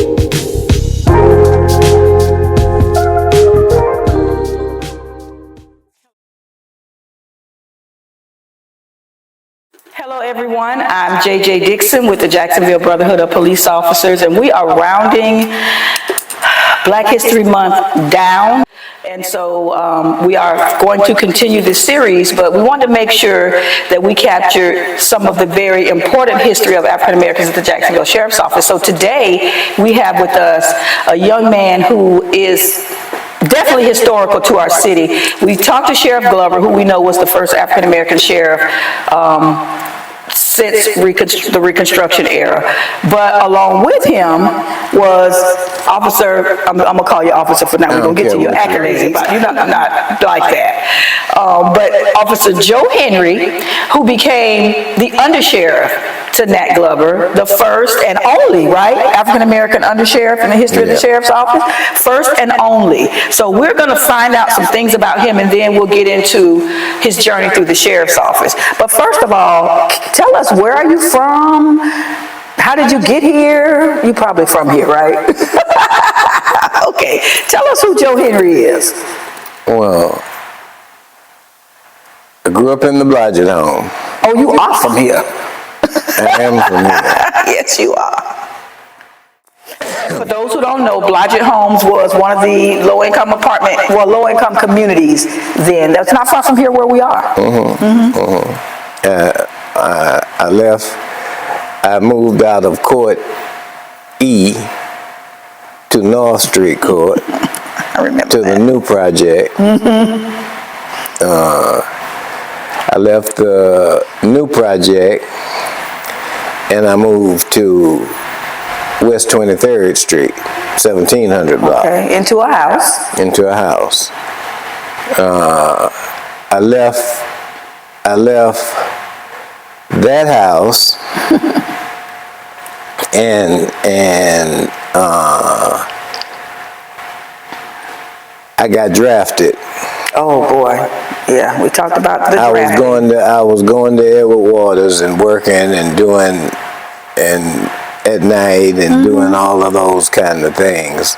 Hello everyone, I'm JJ Dixon with the Jacksonville Brotherhood of Police Officers, and we are rounding Black History Month down. And so we are going to continue this series, but we want to make sure that we capture some of the very important history of African Americans at the Jacksonville Sheriff's Office. So today we have with us a young man who is definitely historical to our city. We talked to Sheriff Glover, who we know was the first African American sheriff since the Reconstruction era. But along with him was Officer, I'm going to call you Officer for now, we're going to get to your accolades, but you're not like that. But Officer Joe Henry, who became the Undersheriff to Nat Glover, the first and only, right, African American Undersheriff in the history of the Sheriff's Office, first and only. So we're going to find out some things about him, and then we'll get into his journey through the Sheriff's Office. But first of all, tell us, where are you from? How did you get here? You're probably from here, right? Okay, tell us who Joe Henry is. Well, I grew up in the Blodgett home. Oh, you are from here. I am from here. Yes, you are. For those who don't know, Blodgett Homes was one of the low-income communities then. That's not far from here where we are. I moved out of Court E to North Street Court. I remember to the new project. I left the new project and I moved to West 23rd Street, 1700 block. Okay, into a house. Into a house. I left that house and I got drafted. Oh boy, yeah, we talked about the draft. I was going to Edward Waters and working and doing and at night and doing all of those kind of things.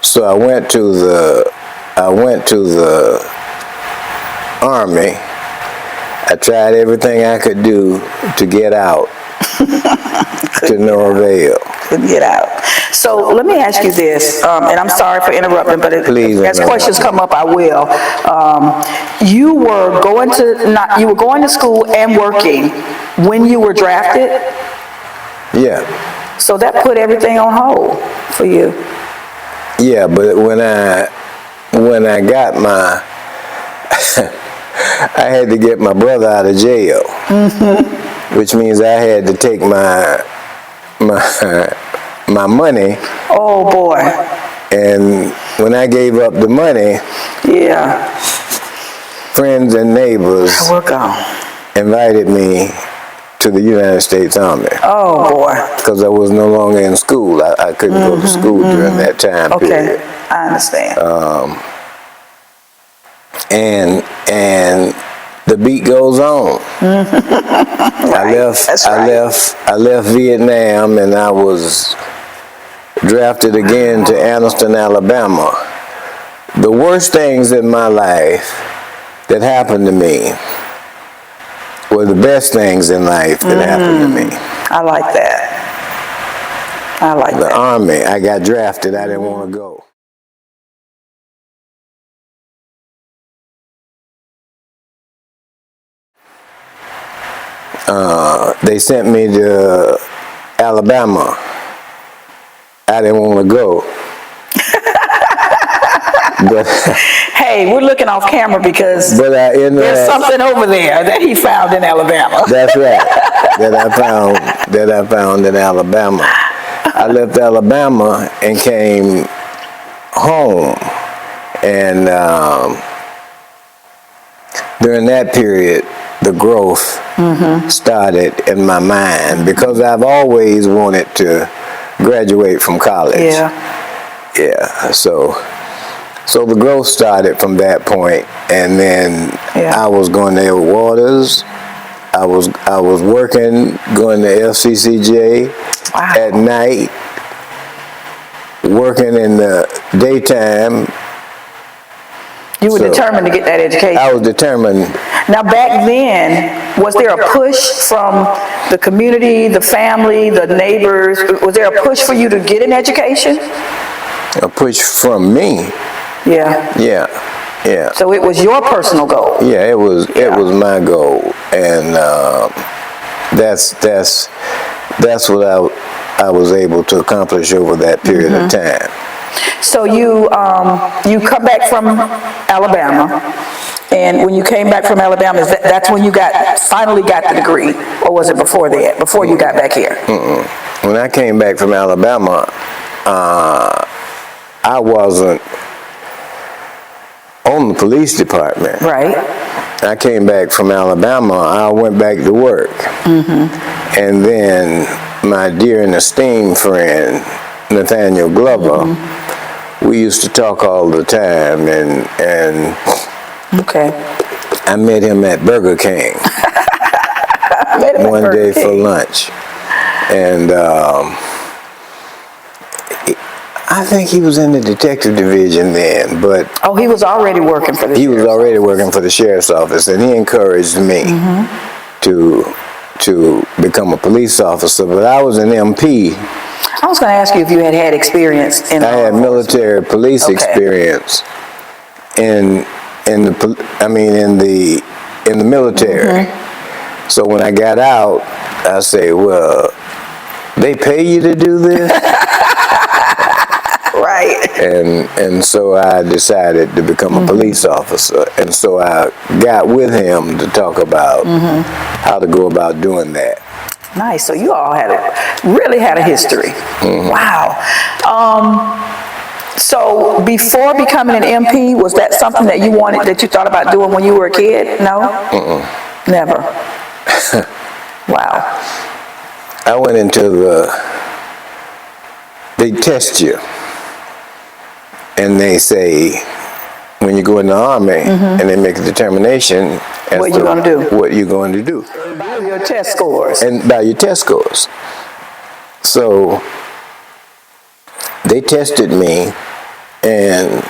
So I went to the Army. I tried everything I could do to get out. To no avail. Couldn't get out. So let me ask you this, and I'm sorry for interrupting, but as questions come up, I will. You were going to school and working when you were drafted? Yeah. So that put everything on hold for you. Yeah, but when I got my, I had to get my brother out of jail, which means I had to take my money. Oh boy. And when I gave up the money, yeah, friends and neighbors invited me to the United States Army. Oh boy. Because I was no longer in school. I couldn't go to school during that time period. Okay, I understand. And the beat goes on. I left Vietnam and I was drafted again to Anniston, Alabama. The worst things in my life that happened to me were the best things in life that happened to me. I like that. I like that. The Army, I got drafted, I didn't want to go. They sent me to Alabama. I didn't want to go. But hey, we're looking off camera because there's something over there that he found in Alabama. That's right. that I found in Alabama. I left Alabama and came home, and during that period, the growth started in my mind because I've always wanted to graduate from college. Yeah. So the growth started from that point, and then I was going to Edward Waters. I was working, going to FCCJ at night, working in the daytime. You were determined to get that education. I was determined. Now back then, was there a push from the community, the family, the neighbors? Was there a push for you to get an education? A push from me. Yeah. Yeah. So it was your personal goal. Yeah, it was my goal, and that's what I was able to accomplish over that period of time. So you come back from Alabama, and when you came back from Alabama, that's when you finally got the degree, or was it before that? Before you got back here? When I came back from Alabama, I wasn't on the police department. Right. I came back from Alabama. I went back to work, and then my dear and esteemed friend Nathaniel Glover. We used to talk all the time, and okay. I met him at Burger King one day for lunch, and I think he was in the detective division then, but he was already working for the he was already working for the sheriff's office, and he encouraged me to become a police officer. But I was an MP. I was going to ask you if you had experience in. I had military police experience in the military. So when I got out, I say, well, they pay you to do this? Right. And so I decided to become a police officer, and so I got with him to talk about how to go about doing that. Nice. So you all really had a history. Wow. So before becoming an MP, was that something that you thought about doing when you were a kid? No? Never. Wow. I went into they test you, and they say, when you go in the Army, and they make a determination as what you're going to do. What you're going to do. By your test scores. And by your test scores. So they tested me, and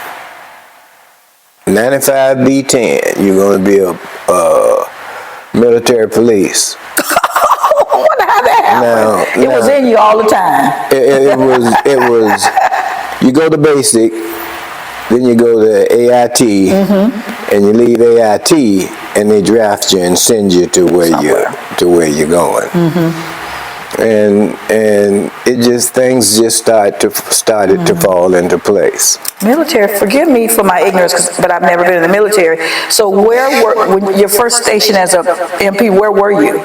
95B10, you're going to be a military police. I wonder how that happened. It was in you all the time. It was, you go to basic, then you go to AIT, and you leave AIT, and they draft you and send you to where you're going. And things just started to fall into place. Military, forgive me for my ignorance, but I've never been in the military. So when your first station as a MP, where were you?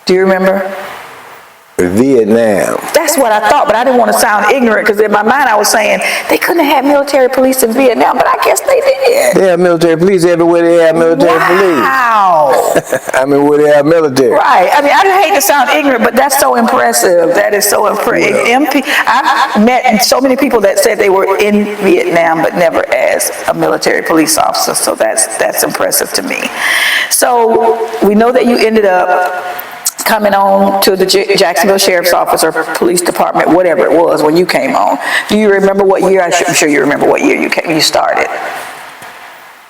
Do you remember? Vietnam. That's what I thought, but I didn't want to sound ignorant, because in my mind I was saying they couldn't have had military police in Vietnam, but I guess they did. They have military police everywhere. They have military police. Wow. I mean, where they have military. Right. I mean, I hate to sound ignorant, but that's so impressive. That is so impressive. I've met so many people that said they were in Vietnam, but never as a military police officer. So that's impressive to me. So we know that you ended up coming on to the Jacksonville Sheriff's Office or Police Department, whatever it was, when you came on. Do you remember what year? I'm sure you remember what year you started.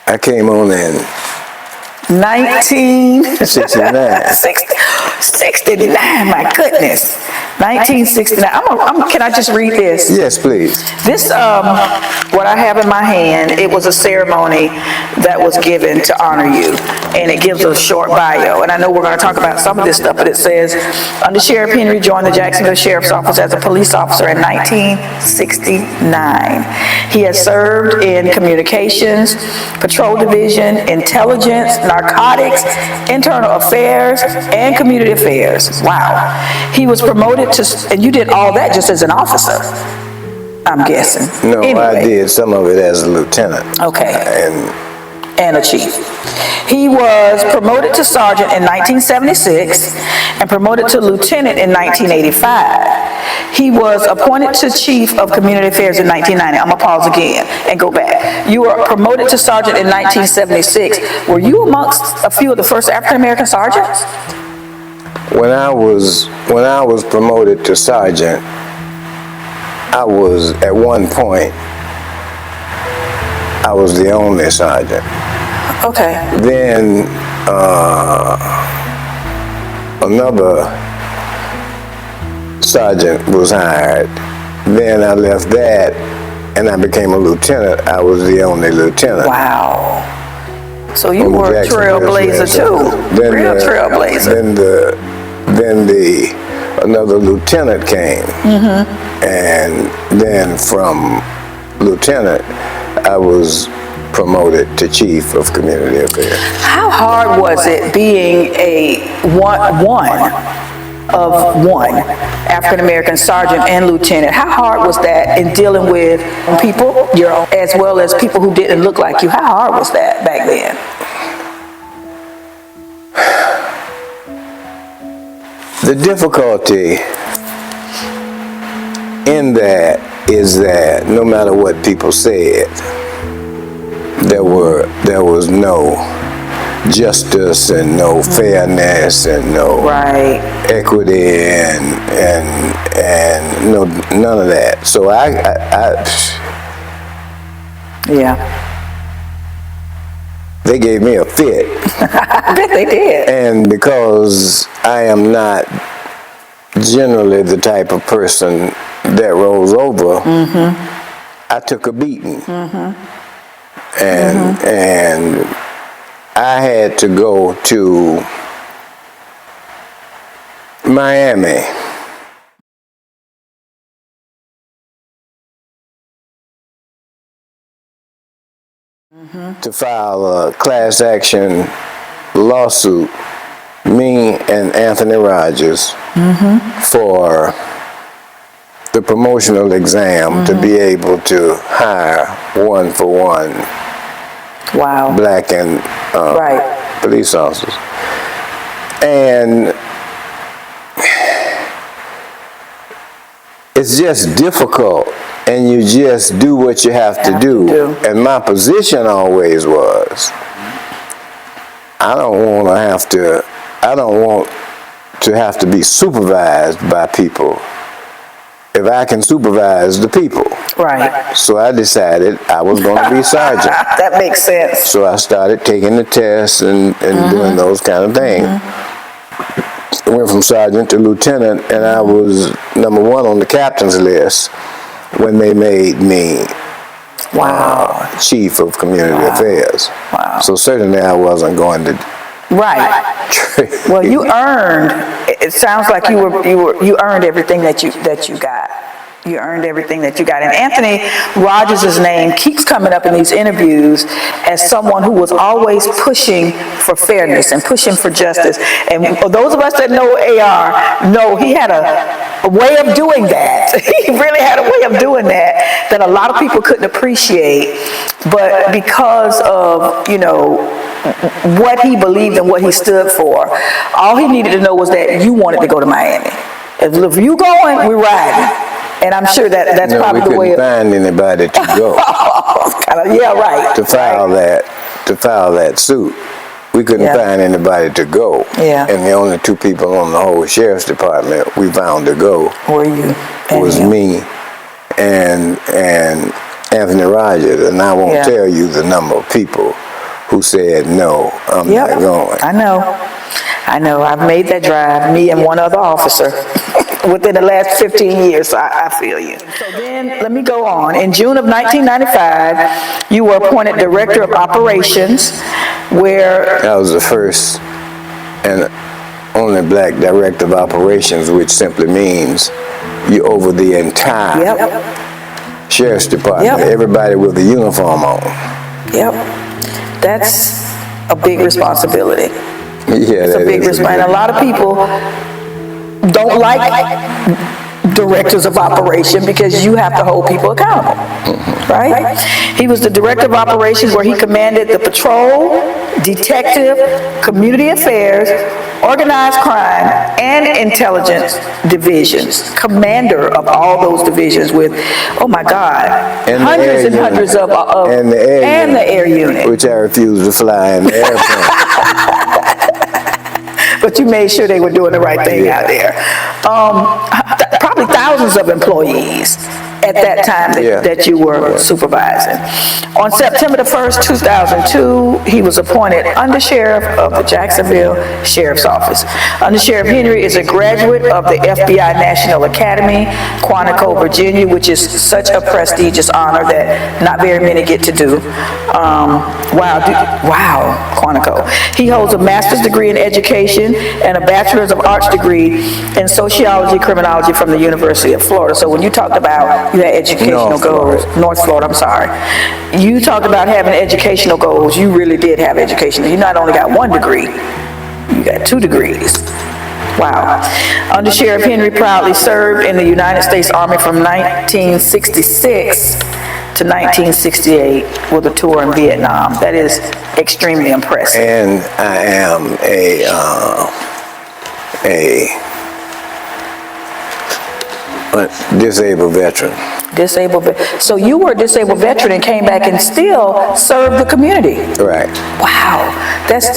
I came on in 1969. 69, my goodness. 1969. Can I just read this? Yes, please. This, what I have in my hand, it was a ceremony that was given to honor you, and it gives a short bio. And I know we're going to talk about some of this stuff, but it says, Undersheriff Henry joined the Jacksonville Sheriff's Office as a police officer in 1969. He has served in communications, patrol division, intelligence, narcotics, internal affairs, and community affairs. Wow. He was promoted and you did all that just as an officer, I'm guessing. No, anyway. I did some of it as a lieutenant. Okay. and a chief. He was promoted to sergeant in 1976 and promoted to lieutenant in 1985. He was appointed to chief of community affairs in 1990. I'm gonna pause again and go back. You were promoted to sergeant in 1976. Were you amongst a few of the first African American sergeants? When I was promoted to sergeant, I was at one point I was the only sergeant. Okay. Then another sergeant was hired. Then I left that and I became a lieutenant. I was the only lieutenant. Wow. So you were a trailblazer too. Real trailblazer. Then another lieutenant came. And then from lieutenant, I was promoted to chief of community affairs. How hard was it being a one African American sergeant and lieutenant? How hard was that in dealing with people, as well as people who didn't look like you? How hard was that back then? The difficulty in that is that no matter what people said, there was no justice and no fairness and no equity and no none of that. So they gave me a fit. I bet they did. And because I am not generally the type of person that rolls over, I took a beating. And I had to go to Miami to file a class action lawsuit, me and Anthony Rogers, for the promotional exam to be able to hire one-for-one black and police officers. And it's just difficult, and you just do what you have to do. And my position always was, I don't want to have to be supervised by people if I can supervise the people. So I decided I was going to be sergeant. That makes sense. So I started taking the tests and doing those kind of things. I went from sergeant to lieutenant, and I was number one on the captain's list when they made me chief of community affairs. So certainly I wasn't going to. Well, you earned. It sounds like you earned everything that you got. You earned everything that you got. And Anthony Rogers' name keeps coming up in these interviews as someone who was always pushing for fairness and pushing for justice. And those of us that know AR know he had a way of doing that. He really had a way of doing that a lot of people couldn't appreciate. But because of, what he believed and what he stood for, all he needed to know was that you wanted to go to Miami. If you going, we're riding. And I'm sure that's probably the way. We couldn't find anybody to go. To file that suit. We couldn't find anybody to go. And the only two people on the whole sheriff's department we found to go was me and Anthony Rogers. And I won't tell you the number of people who said, no, I'm not going. I know. I've made that drive, me and one other officer, within the last 15 years, so I feel you. So then, let me go on. In June of 1995, you were appointed Director of Operations, where... I was the first and only black Director of Operations, which simply means you're over the entire Sheriff's Department, everybody with a uniform on. That's a big responsibility. It's a big responsibility. And a lot of people don't like directors of operation because you have to hold people accountable, right? He was the director of operations where he commanded the patrol, detective, community affairs, organized crime, and intelligence divisions. Commander of all those divisions with, oh my God, And hundreds and hundreds of and the air unit. Which I refuse to fly in the airplane. But you made sure they were doing the right thing out there. Probably thousands of employees at that time that you were supervising. On September the 1st, 2002, he was appointed Undersheriff of the Jacksonville Sheriff's Office. Undersheriff Henry is a graduate of the FBI National Academy, Quantico, Virginia, which is such a prestigious honor that not very many get to do. Wow, Quantico. He holds a master's degree in education and a bachelor's of arts degree in sociology, criminology from the University of Florida. So when you talked about you had educational goals, North Florida, I'm sorry. You talked about having educational goals. You really did have educational. You not only got one degree, you got 2 degrees. Wow. Undersheriff Henry proudly served in the United States Army from 1966 to 1968 with a tour in Vietnam. That is extremely impressive. And I am a disabled veteran. So you were a disabled veteran and came back and still served the community. Right. Wow, that's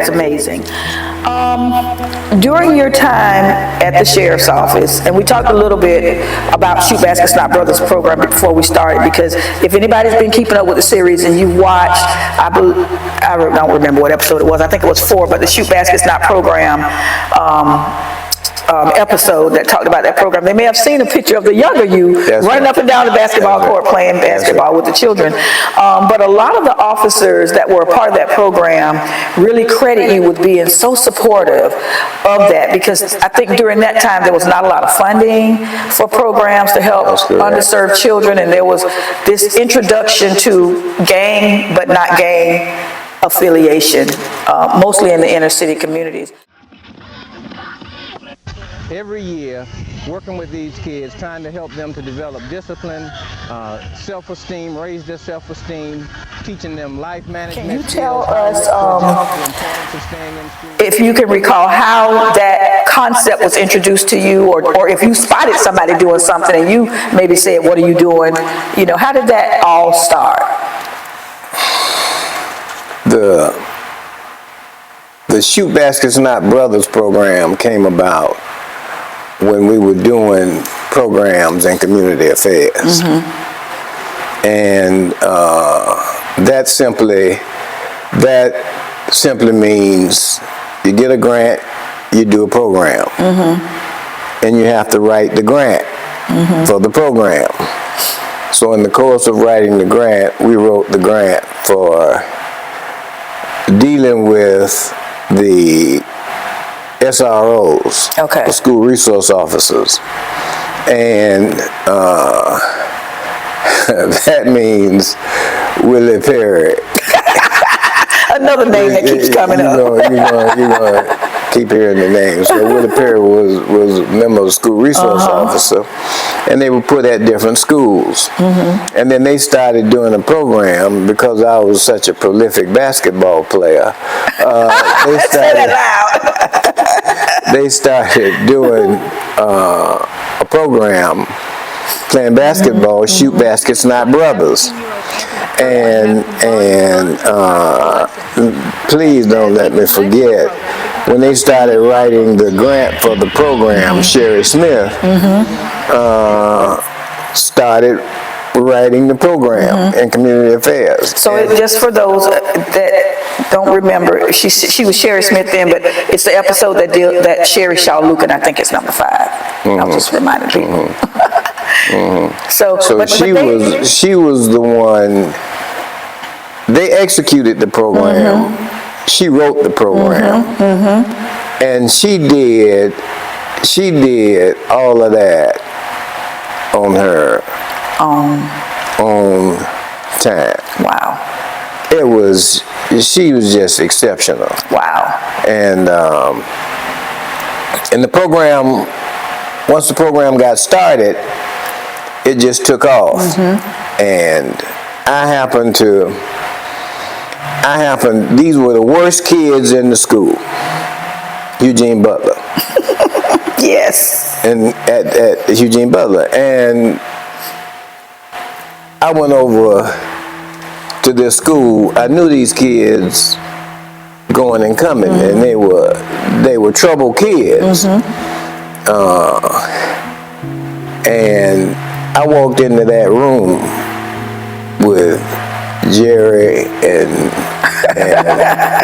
amazing. During your time at the sheriff's office, and we talked a little bit about Shoot Baskets Not Brothers program before we started, because if anybody's been keeping up with the series and you watched, I don't remember what episode it was, I think it was 4, but the Shoot Baskets Not program episode that talked about that program, they may have seen a picture of the younger you running up and down the basketball court playing basketball with the children. But a lot of the officers that were a part of that program really credit you with being so supportive of that, because I think during that time there was not a lot of funding for programs to help underserved children, and there was this introduction to gang but not gang affiliation, mostly in the inner city communities. Every year, working with these kids, trying to help them to develop discipline, self-esteem, raise their self-esteem, teaching them life management. Can you tell us, if you can recall, how that concept was introduced to you, or if you spotted somebody doing something and you maybe said, what are you doing? You know, how did that all start? The Shoot Baskets Not Brothers program came about when we were doing programs in community affairs. And that simply means you get a grant, you do a program. And you have to write the grant for the program. So in the course of writing the grant, we wrote the grant for dealing with the SROs, the school resource officers, and that means Willie Perry. Another name that keeps coming up. You're gonna keep hearing the name. So Willie Perry was a member of the school resource officer, and they were put at different schools. And then they started doing a program because I was such a prolific basketball player. They started doing a program playing basketball, Shoot Baskets Not Brothers. And please don't let me forget, when they started writing the grant for the program, Sherry Smith started writing the program in community affairs. So just for those that don't remember, she was Sherry Smith then, but it's the episode that Sherry Shaw Lucan, I think it's number 5. I'll just remind people. So she was the one. They executed the program. She wrote the program, and she did all of that on her own time. Wow. She was just exceptional. Wow. And the program once the program got started, it just took off. And these were the worst kids in the school. Eugene Butler. Yes. And at Eugene Butler. And I went over to this school. I knew these kids going and coming, and they were troubled kids. And I walked into that room with Jerry and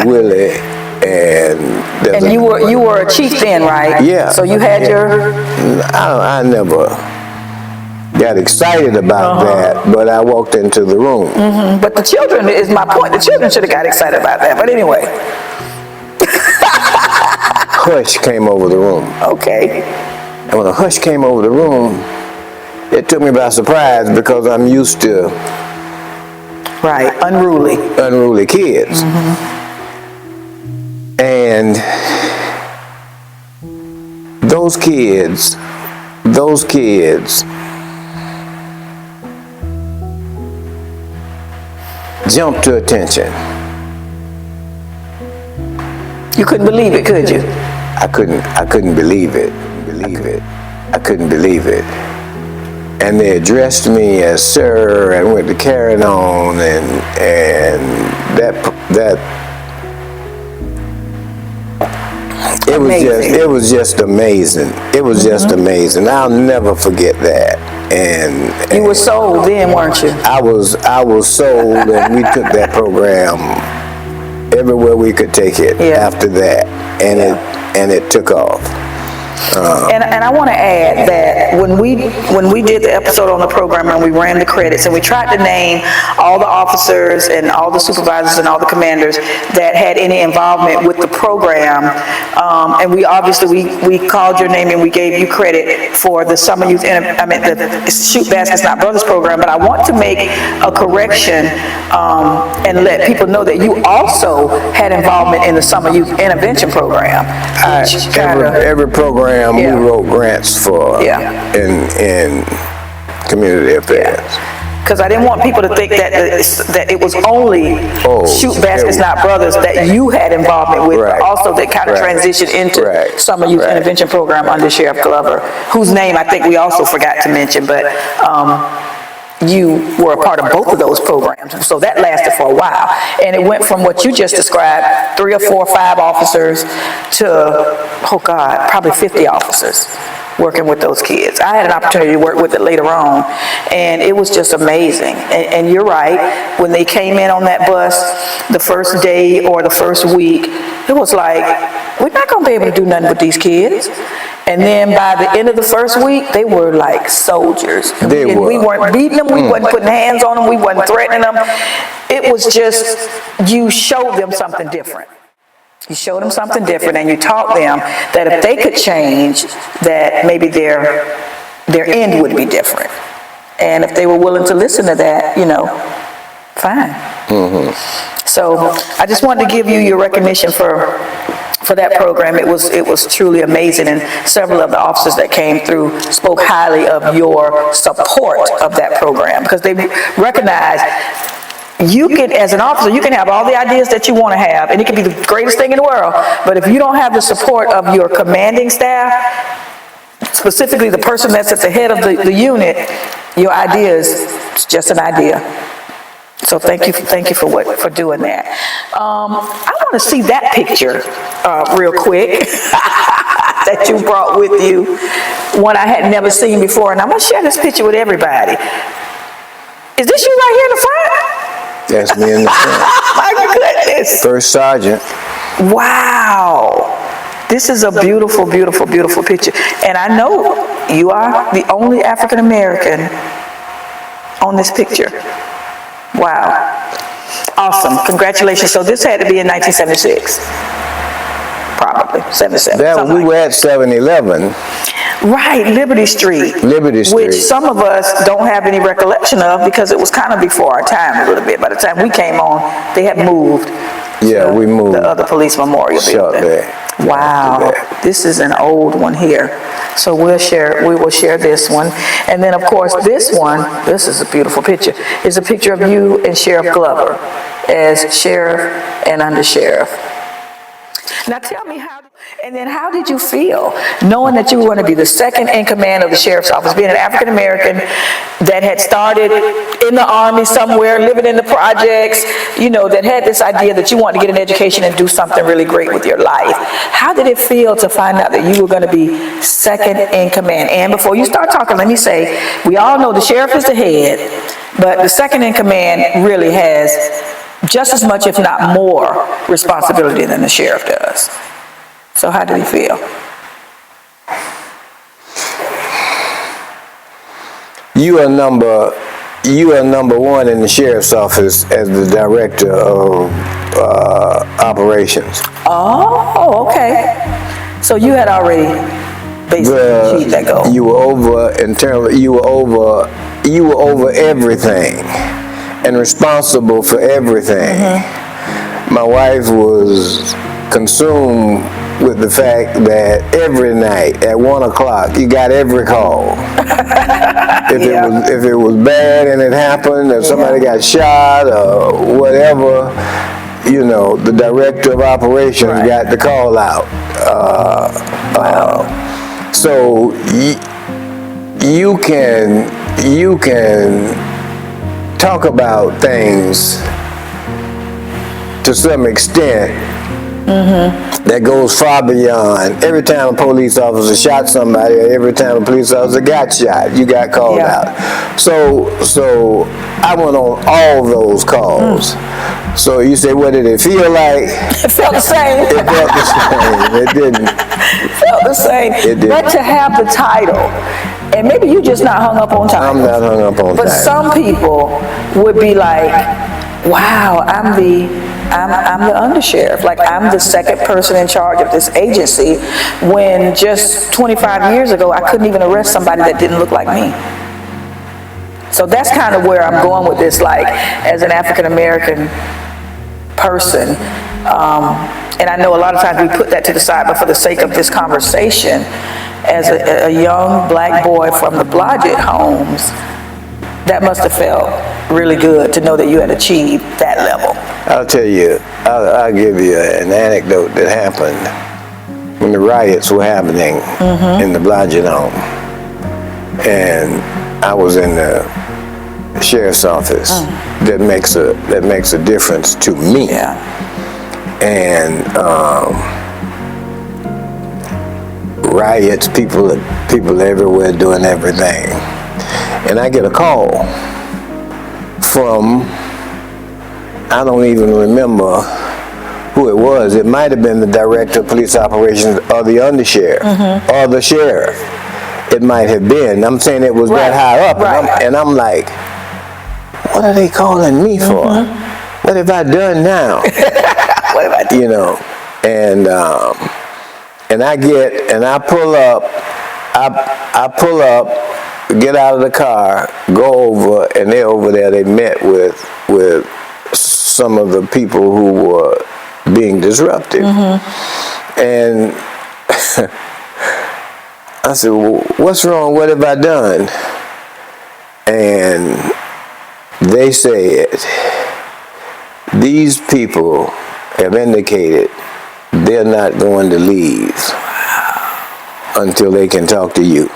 Willie and you were a chief then, right? Yeah. So you had your. I never got excited about that, but I walked into the room. But the children is my point. The children should have got excited about that. But anyway. Hush came over the room. Okay. And when a hush came over the room, it took me by surprise because I'm used to Right, unruly kids. And those kids jumped to attention. You couldn't believe it, could you? I couldn't believe it. I couldn't believe it. And they addressed me as sir and went to carrying on, and that it was just amazing. It was just amazing. I'll never forget that. And You were sold then, weren't you? I was sold, and we took that program everywhere we could take it after that, and it took off. And I want to add that when we did the episode on the program and we ran the credits and we tried to name all the officers and all the supervisors and all the commanders that had any involvement with the program, and we obviously we called your name and we gave you credit for the Summer Youth, the Shoot Baskets Not Brothers program. But I want to make a correction and let people know that you also had involvement in the Summer Youth Intervention program. Every program we wrote grants for in community affairs. Because I didn't want people to think that it was only Shoot Baskets Not Brothers that you had involvement with, but also that kind of transitioned into Summer Youth Intervention Program under Sheriff Glover, whose name I think we also forgot to mention, but you were a part of both of those programs. So that lasted for a while. And it went from what you just described, 3 or 4 or 5 officers to, probably 50 officers working with those kids. I had an opportunity to work with it later on, and it was just amazing. And you're right, when they came in on that bus the first day or the first week, it was like, we're not going to be able to do nothing with these kids. And then by the end of the first week, they were like soldiers. We weren't beating them, we wasn't putting hands on them, we wasn't threatening them. It was just, you showed them something different. You showed them something different, and you taught them that if they could change, that maybe their end would be different. And if they were willing to listen to that, fine. So I just wanted to give you your recognition for that program. It was truly amazing, and several of the officers that came through spoke highly of your support of that program, because they recognize you can, as an officer, you can have all the ideas that you want to have, and it can be the greatest thing in the world, but if you don't have the support of your commanding staff, specifically the person that's at the head of the unit, your idea is just an idea. So thank you for doing that. I want to see that picture real quick that you brought with you, one I had never seen before, and I'm going to share this picture with everybody. Is this you right here in the front? That's me in the front. My goodness. First sergeant. Wow. This is a beautiful, beautiful, beautiful picture. And I know you are the only African American on this picture. Wow. Awesome. Congratulations. So this had to be in 1976. Probably. 77. We were at 711. Right, Liberty Street. Which some of us don't have any recollection of, because it was kind of before our time a little bit. By the time we came on, they had moved. Yeah, we moved. The other police memorial building. Wow, this is an old one here. So we will share this one. And then of course this one, this is a beautiful picture, is a picture of you and Sheriff Glover as sheriff and undersheriff. Now tell me how did you feel knowing that you were going to be the second in command of the sheriff's office, being an African American that had started in the army somewhere, living in the projects, you know, that had this idea that you wanted to get an education and do something really great with your life. How did it feel to find out that you were going to be second in command? And before you start talking, let me say, we all know the sheriff is the head, but the second in command really has just as much, if not more, responsibility than the sheriff does. So how did he feel? You are number one in the sheriff's office as the director of operations. Oh, okay. So you had already basically achieved that goal. You were over everything and responsible for everything. Mm-hmm. My wife was consumed with the fact that every night at 1 o'clock you got every call. If it was bad and it happened, or somebody got shot or whatever, you know, the director of operations got the call out. So you can talk about things to some extent that goes far beyond. Every time a police officer shot somebody, or every time a police officer got shot, you got called out. So I went on all those calls. So you say, what did it feel like? It felt the same. It felt the same. It didn't. It felt the same. It didn't. But to have the title, and maybe you just not hung up on titles. I'm not hung up on But titles. some people would be like, wow, I'm the undersheriff. Like, I'm the second person in charge of this agency, when just 25 years ago, I couldn't even arrest somebody that didn't look like me. So that's kind of where I'm going with this, like, as an African American person. And I know a lot of times we put that to the side, but for the sake of this conversation, as a young black boy from the Blodgett homes, that must have felt really good to know that you had achieved that level. I'll tell you, I'll give you an anecdote that happened when the riots were happening in the Blodgett home. And I was in the sheriff's office. That makes a difference to me. Yeah. And riots, people everywhere doing everything. And I get a call from, I don't even remember who it was. It might have been the director of police operations or the undersheriff or the sheriff. It might have been. I'm saying it was that high up. And I'm like, what are they calling me for? What have I done now? What have I done? You know, and I pull up, get out of the car, go over, and they're over there. They met with some of the people who were being disruptive. And I said, well, what's wrong? What have I done? And they said, these people have indicated they're not going to leave until they can talk to you.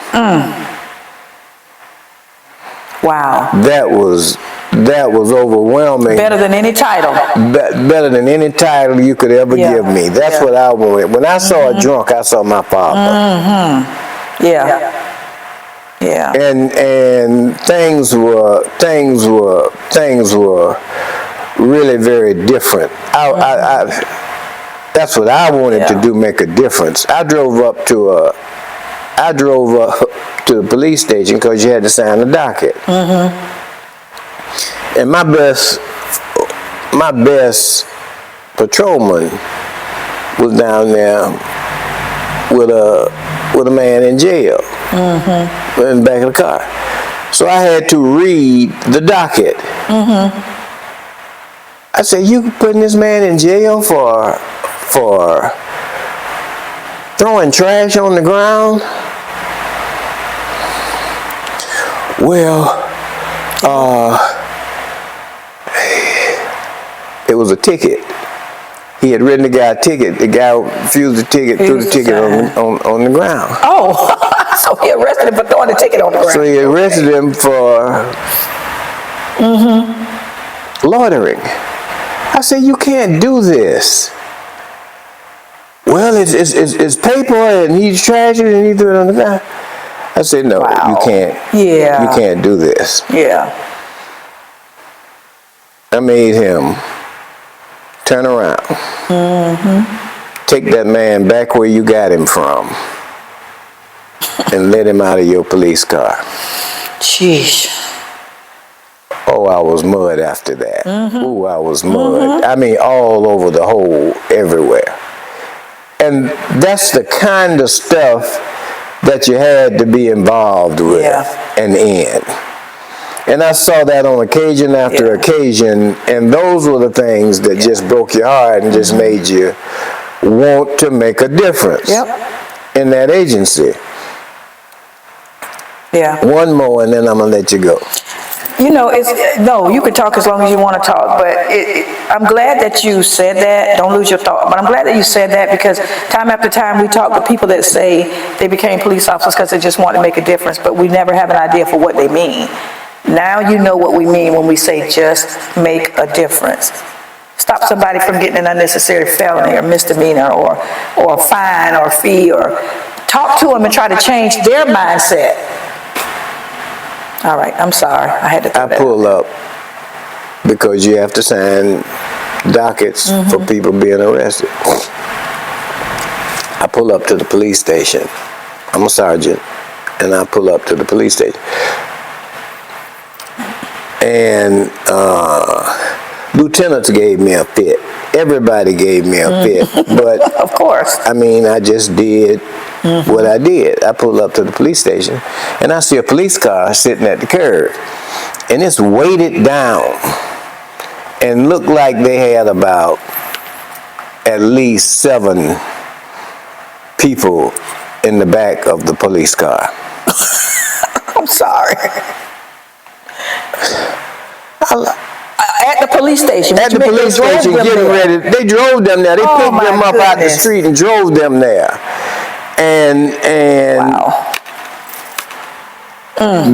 Wow. That was overwhelming. Better than any title. Better than any title you could ever give me. That's what I wanted. When I saw a drunk, I saw my father. Yeah. And things were really very different. That's what I wanted to do, make a difference. I drove up to the police station because you had to sign a docket. And my best patrolman was down there with a man in jail in the back of the car. So I had to read the docket. I said, you putting this man in jail for throwing trash on the ground. Well, it was a ticket. He had written the guy a ticket. The guy refused the ticket, threw the ticket on the ground. Oh, so he arrested him for throwing the ticket on the ground. So he arrested him for loitering. I said, you can't do this. Well, it's paper and he's trashing it and he threw it on the ground. I said, no, you can't. Yeah. You can't do this. Yeah. I made him turn around. Take that man back where you got him from and let him out of your police car. Sheesh. Oh, I was mud after that. Ooh, I was mud. I mean, all over the hole, everywhere. And that's the kind of stuff that you had to be involved with and in. And I saw that on occasion after occasion, and those were the things that just broke your heart and just made you want to make a difference in that agency. Yeah. One more, and then I'm going to let you go. You know, no, you can talk as long as you want to talk, but I'm glad that you said that. Don't lose your thought. But I'm glad that you said that because time after time we talk to people that say they became police officers because they just want to make a difference, but we never have an idea for what they mean. Now you know what we mean when we say just make a difference. Stop somebody from getting an unnecessary felony or misdemeanor or a fine or fee, or talk to them and try to change their mindset. All right, I'm sorry. I had to throw that. I pull up because you have to sign dockets for people being arrested. I pull up to the police station. I'm a sergeant, and I pull up to the police station. And lieutenants gave me a fit. Everybody gave me a fit. But of course. I mean, I just did what I did. I pulled up to the police station, and I see a police car sitting at the curb, and it's weighted down, and looked like they had about at least 7 people in the back of the police car. I'm sorry. At the police station. At the police station, getting ready. They drove them there. They picked them up out the street and drove them there. And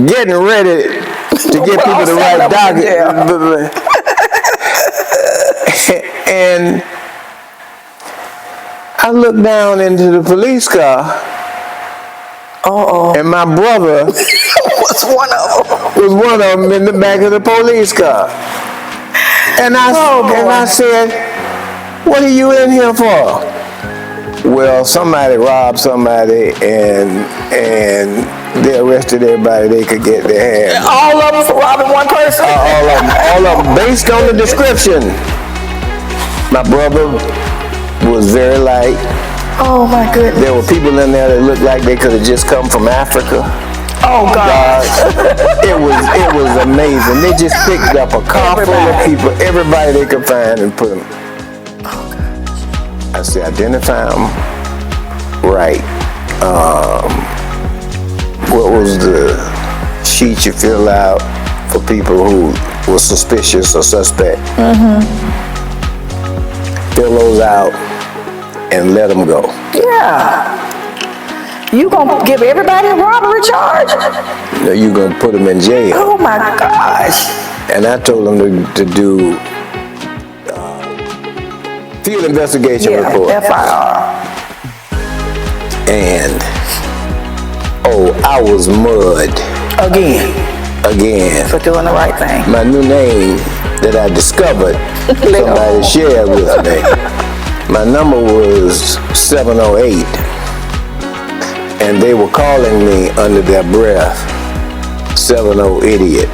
getting ready to get people the right docket. And I looked down into the police car. And my brother was one of them in the back of the police car. And I said, what are you in here for? Well, somebody robbed somebody and they arrested everybody they could get their hands. All of them for robbing one person? All of them, based on the description. My brother was very light. Oh my goodness. There were people in there that looked like they could have just come from Africa. Oh God. It was amazing. They just picked up a car full of people, everybody they could find, and put them. I said, identify them right. What was the sheet you fill out for people who were suspicious or suspect? Fill those out and let them go. Yeah. You gonna give everybody a robbery charge? No, you gonna put them in jail. Oh my gosh. And I told them to do field investigation report. FIR. And I was mud. Again. For doing the right thing. My new name that I discovered, somebody shared with me. My number was 708. And they were calling me under their breath, 70 idiot.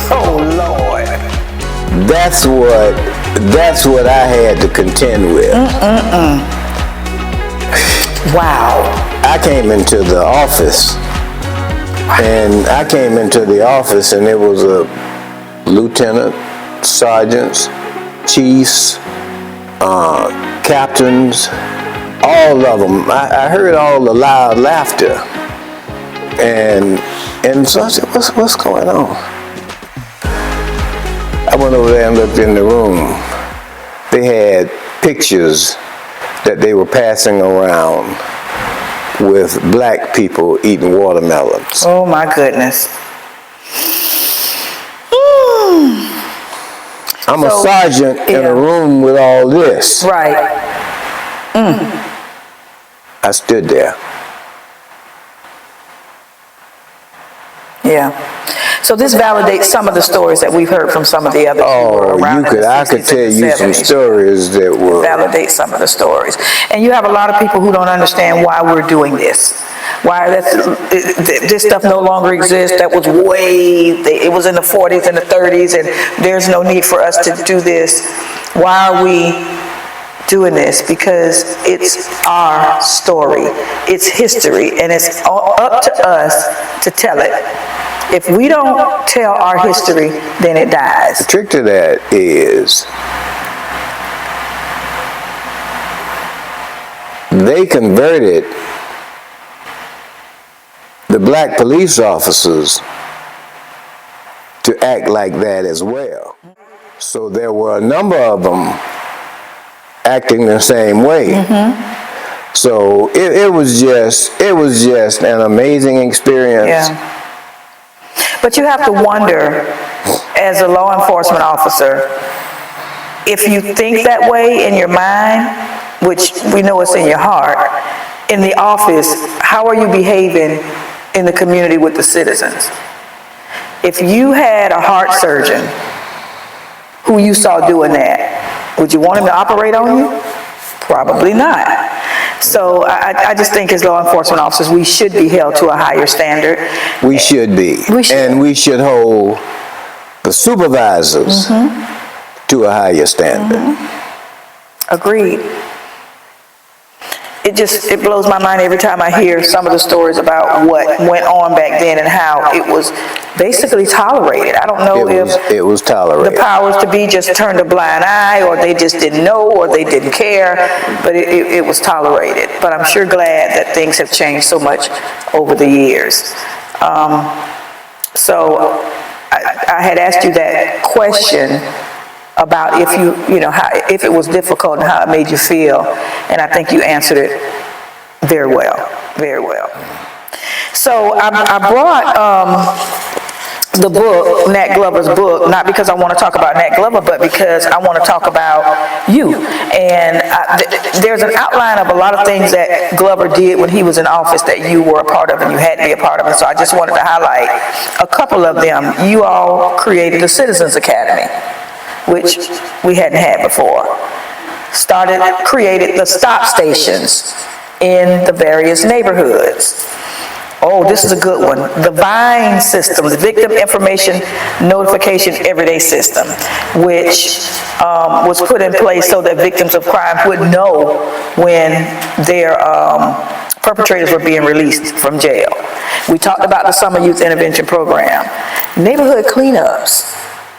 Oh Lord. That's what I had to contend with. Wow. I came into the office, and it was a lieutenant, sergeants, chiefs, captains, all of them. I heard all the loud laughter, and so I said, what's going on? I went over there and looked in the room. They had pictures that they were passing around with black people eating watermelons. Oh my goodness. I'm a sergeant in a room with all this. Right. I stood there. Yeah. So this validates some of the stories that we've heard from some of the others who were around in the I could 60s tell and you 70s. some stories that were... Validate some of the stories. And you have a lot of people who don't understand why we're doing this. Why this stuff no longer exists. That was it was in the 40s and the 30s, and there's no need for us to do this. Why are we doing this? Because it's our story. It's history, and it's all up to us to tell it. If we don't tell our history, then it dies. The trick to that is they converted the black police officers to act like that as well. So there were a number of them acting the same way. So it was just an amazing experience. Yeah. But you have to wonder, as a law enforcement officer, if you think that way in your mind, which we know it's in your heart, in the office, how are you behaving in the community with the citizens? If you had a heart surgeon who you saw doing that, would you want him to operate on you? Probably not. So I just think as law enforcement officers, we should be held to a higher standard. We should be. And we should hold the supervisors to a higher standard. Agreed. It blows my mind every time I hear some of the stories about what went on back then and how it was basically tolerated. I don't know if it was tolerated. The powers to be just turned a blind eye, or they just didn't know, or they didn't care, but it was tolerated. But I'm sure glad that things have changed so much over the years. So I had asked you that question about if if it was difficult and how it made you feel, and I think you answered it very well, very well. So I brought the book, Nat Glover's book, not because I want to talk about Nat Glover, but because I want to talk about you. And there's an outline of a lot of things that Glover did when he was in office that you were a part of and you had to be a part of. And so I just wanted to highlight a couple of them. You all created the Citizens Academy, which we hadn't had before. Created the stop stations in the various neighborhoods. Oh, this is a good one. The VINE system, the Victim Information Notification Everyday System, which was put in place so that victims of crime would know when their perpetrators were being released from jail. We talked about the Summer Youth Intervention Program. Neighborhood cleanups.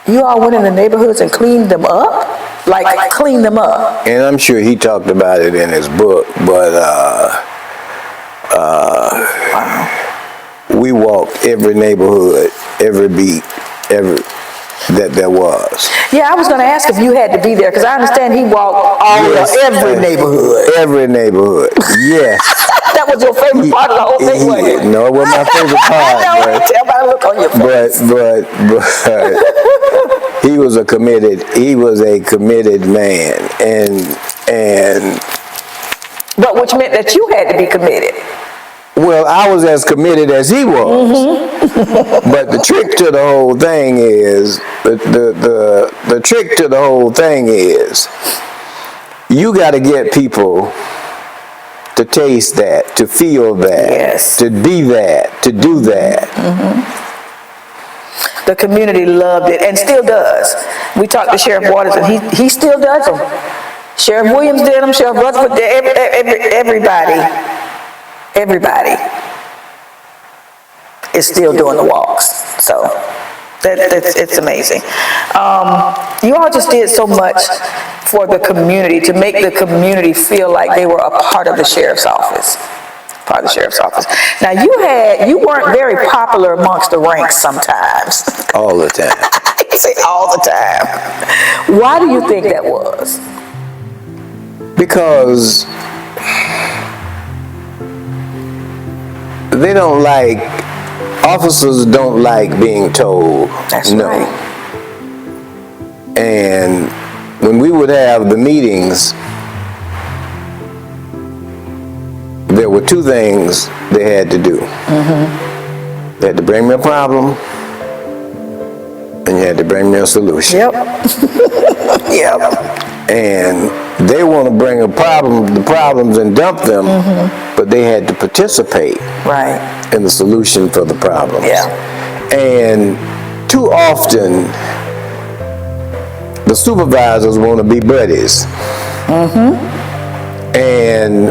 You all went in the neighborhoods and cleaned them up? Like, cleaned them up? And I'm sure he talked about it in his book, but we walked every neighborhood, every beat, that there was. Yeah, I was going to ask if you had to be there, because I understand he walked every neighborhood. Every neighborhood, yes. That was your favorite part of the whole thing, wasn't it? No, it wasn't my favorite part. I know, tell by the look on your face. But he was a committed man, and but which meant that you had to be committed. Well, I was as committed as he was. But the trick to the whole thing is, the trick to the whole thing is, you got to get people to taste that, to feel that, yes, to be that, to do that. The community loved it and still does. We talked to Sheriff Waters and he still does them. Sheriff Williams did them, Sheriff Rutherford did everybody is still doing the walks. So It's amazing. You all just did so much for the community to make the community feel like they were a part of the sheriff's office. Now you weren't very popular amongst the ranks sometimes. All the time. You say all the time. Why do you think that was? Because officers don't like being told That's no. right. And when we would have the meetings, there were two things they had to do. They had to bring me a problem, and you had to bring me a solution. Yep. Yep. And they want to bring the problems and dump them, but they had to participate Right. in the solution for the problems. Yeah. And too often, the supervisors want to be buddies. And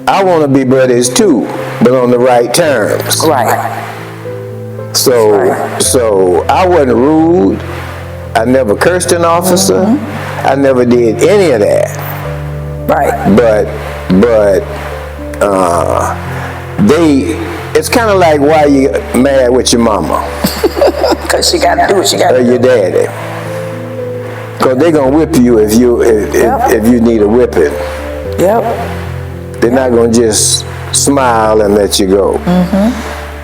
I want to be buddies too, but on the right terms. Right. So I wasn't rude. I never cursed an officer. I never did any of that. Right. But it's kind of like why you mad with your mama Because she got to do what she got or to your do. daddy. Because they're going to whip you if you need a whipping. Yep. They're not going to just smile and let you go.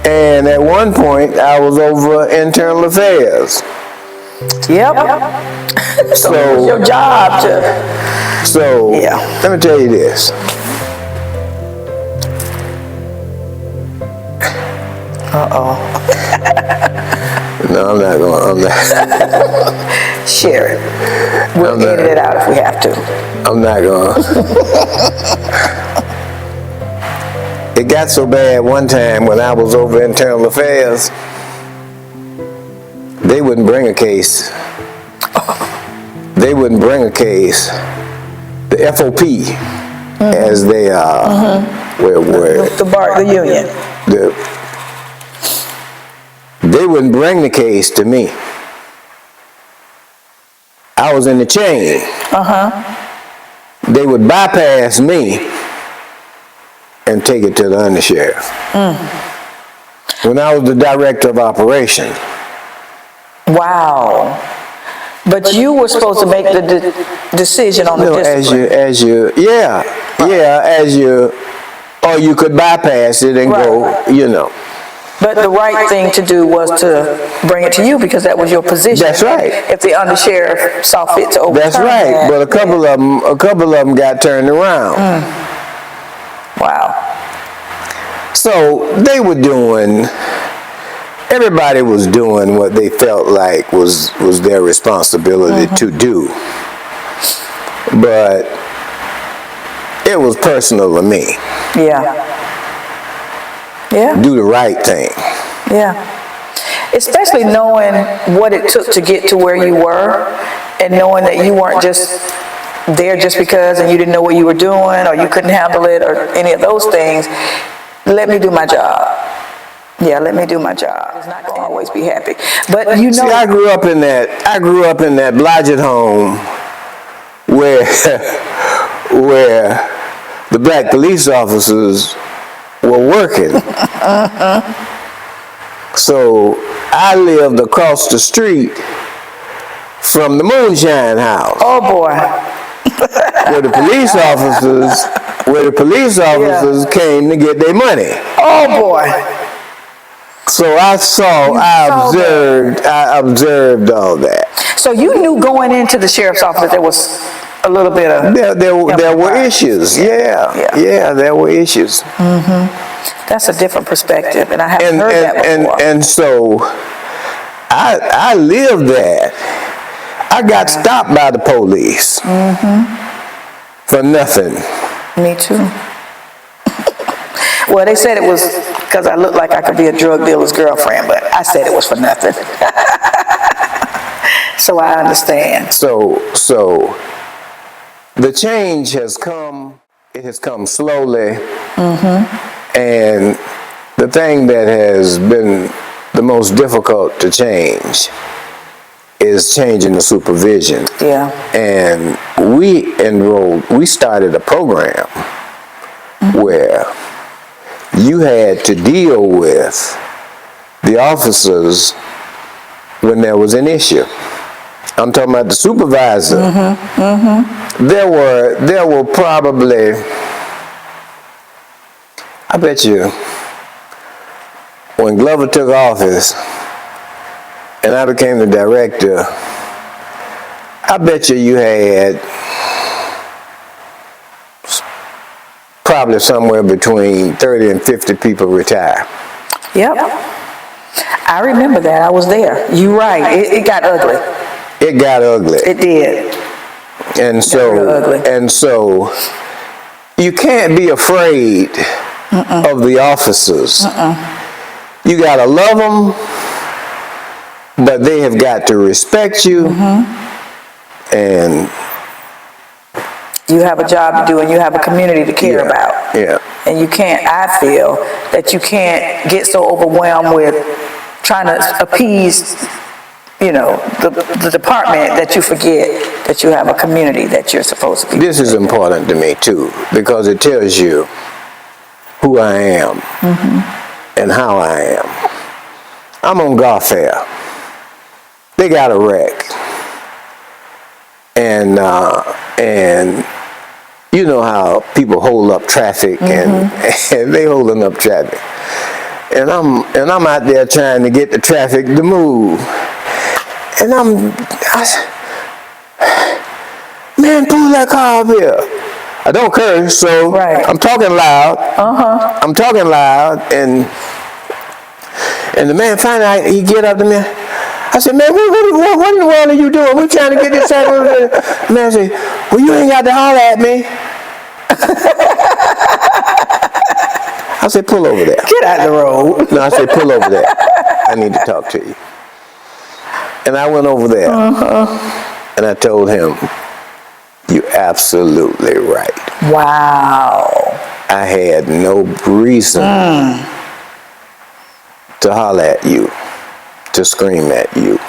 And at one point, I was over internal affairs. Yep. So it was your job to. So Yeah. let me tell you this. No, I'm not. Share it. We'll edit it out if we have to. I'm not going. It got so bad one time when I was over internal affairs, they wouldn't bring a case. They wouldn't bring a case. The FOP, as they are, The union. They wouldn't bring the case to me. I was in the chain. They would bypass me and take it to the undersheriff. When I was the director of operations. Wow. But you were supposed to make the decision on the discipline. Or you could bypass it and go, But the right thing to do was to bring it to you because that was your position. That's right. If the undersheriff saw fit to overturn That's right. that, But a couple of them got turned around. Wow. So everybody was doing what they felt like was their responsibility to do. But it was personal to me. Yeah. Yeah. Do the right thing. Yeah. Especially knowing what it took to get to where you were and knowing that you weren't just there just because and you didn't know what you were doing or you couldn't handle it or any of those things. Let me do my job. Yeah, let me do my job. It's not going to always be happy. But you know. See, I grew up in that Blodgett home where the black police officers were working. So I lived across the street from the Moonshine House. Oh boy. Where the police officers came to get their money. Oh boy. So I observed all that. So you knew going into the sheriff's office there was a little bit of... There were issues. Yeah, there were issues. That's a different perspective, and I haven't heard that before. And so I lived that. I got stopped by the police for nothing. Me too. Well, they said it was because I looked like I could be a drug dealer's girlfriend, but I said it was for nothing. So I understand. So the change has come. It has come slowly. And the thing that has been the most difficult to change is changing the supervision. Yeah. And we started a program where you had to deal with the officers when there was an issue. I'm talking about the supervisor. There were probably, I bet you, when Glover took office and I became the director, I bet you had probably somewhere between 30 and 50 people retire. Yep. I remember that. I was there. You're right. It got ugly. It got ugly. It did. And so you can't be afraid of the officers. You gotta love them, but they have got to respect you. And you have a job to do, and you have a community to care about. Yeah. And you can't, I feel that you can't get so overwhelmed with trying to appease, you know, the department, that you forget that you have a community that you're supposed to be. This is important to me too, because it tells you who I am and how I am. I'm on Garfair. They got a wreck. And you know how people hold up traffic and they holding up traffic. And I'm out there trying to get the traffic to move. And man, pull that car up here. I don't curse, so I'm talking loud. I'm talking loud, and the man finally, he get up to me. I said, man, what in the world are you doing? We're trying to get this traffic. The man said, well, you ain't got to holler at me. I said, pull over there. Get out of the road. No, I said, pull over there. I need to talk to you. And I went over there, and I told him, you're absolutely right. Wow. I had no reason to holler at you, to scream at you.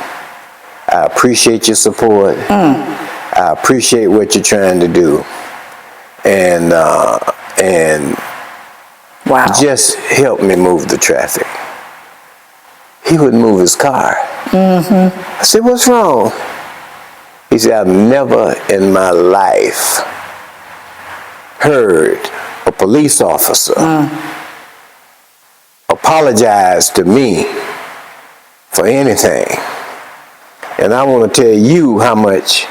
I appreciate your support. I appreciate what you're trying to do. And wow. Just help me move the traffic. He wouldn't move his car. I said, what's wrong? He said, I've never in my life heard a police officer apologize to me for anything. And I want to tell you how much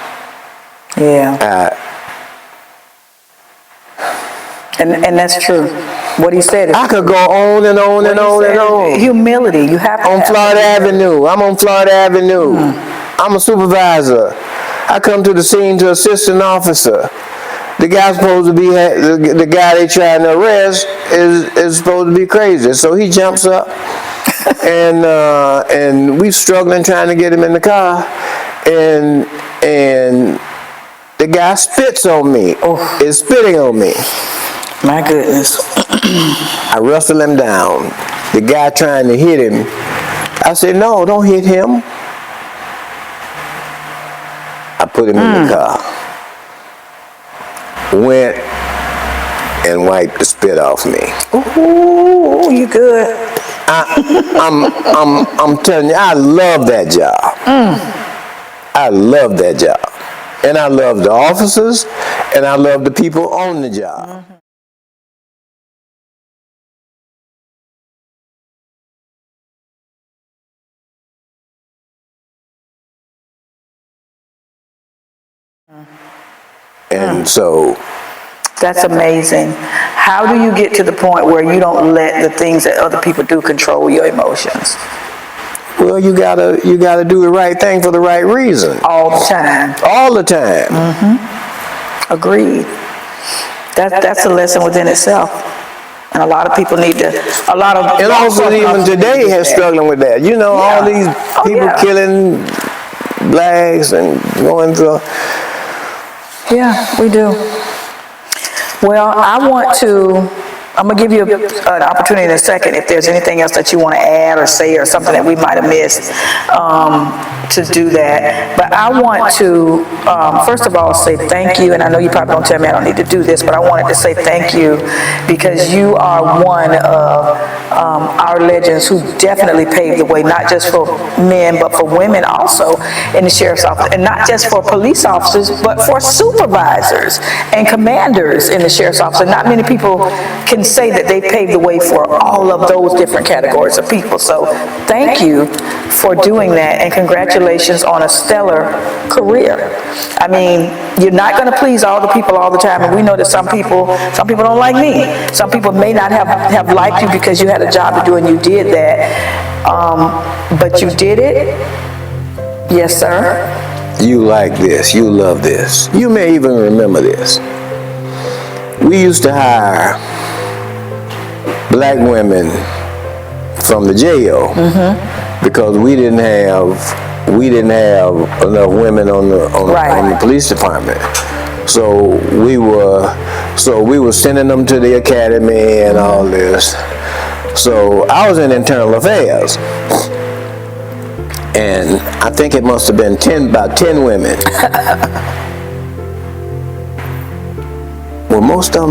and that's true. What he said is I could go on and on and on and on. Humility, you have to on Florida Avenue. I'm on Florida Avenue. I'm a supervisor. I come to the scene to assist an officer. The guy's supposed to be, the guy they trying to arrest is supposed to be crazy. So he jumps up, and we struggling trying to get him in the car, and the guy spits on me. Is spitting on me. My goodness. I wrestle him down. The guy trying to hit him. I said, no, don't hit him. I put him in the car. Went and wiped the spit off me. Ooh, you good. I'm telling you, I love that job. I love that job. And I love the officers, and I love the people on the job. And so that's amazing. How do you get to the point where you don't let the things that other people do control your emotions? well, you gotta do the right thing for the right reason. All the time. All the time. Agreed. That's a lesson within itself. And a lot of people need to, And also even today has struggling with that. You know, all these people killing blacks and going through. Yeah, we do. Well, I want to I'm gonna give you an opportunity in a second if there's anything else that you want to add or say or something that we might have missed to do that. But I want to, first of all, say thank you, and I know you probably don't tell me I don't need to do this, but I wanted to say thank you because you are one of our legends who definitely paved the way, not just for men, but for women also in the sheriff's office, and not just for police officers, but for supervisors and commanders in the sheriff's office. And not many people can say that they paved the way for all of those different categories of people. So thank you for doing that, and congratulations on a stellar career. I mean, you're not going to please all the people all the time, and we know that some people don't like me. Some people may not have liked you because you had a job to do and you did that, but you did it. Yes, sir. You like this, you love this. You may even remember this. We used to hire black women from the jail because we didn't have enough women on the police department. So we were sending them to the academy and all this. So I was in internal affairs, and I think it must have been about 10 women. Well, most of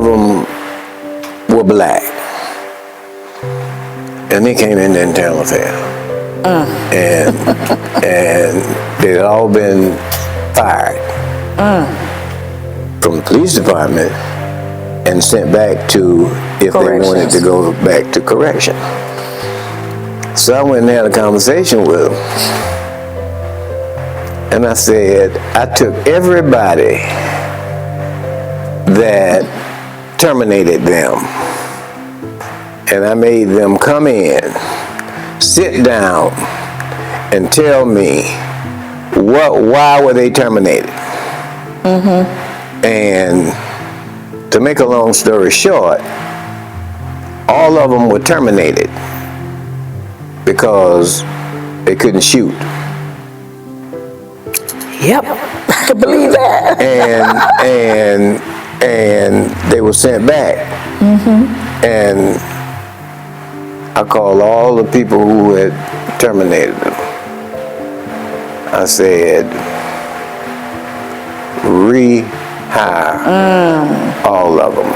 them were black, and they came into internal affairs, and they'd all been fired from the police department and sent back to, if they wanted to go back to correction. So I went and had a conversation with them, and I said, I took everybody that terminated them, and I made them come in, sit down, and tell me why were they terminated. And to make a long story short, all of them were terminated because they couldn't shoot. Yep, I can believe that. And they were sent back. And I called all the people who had terminated them. I said, rehire all of them.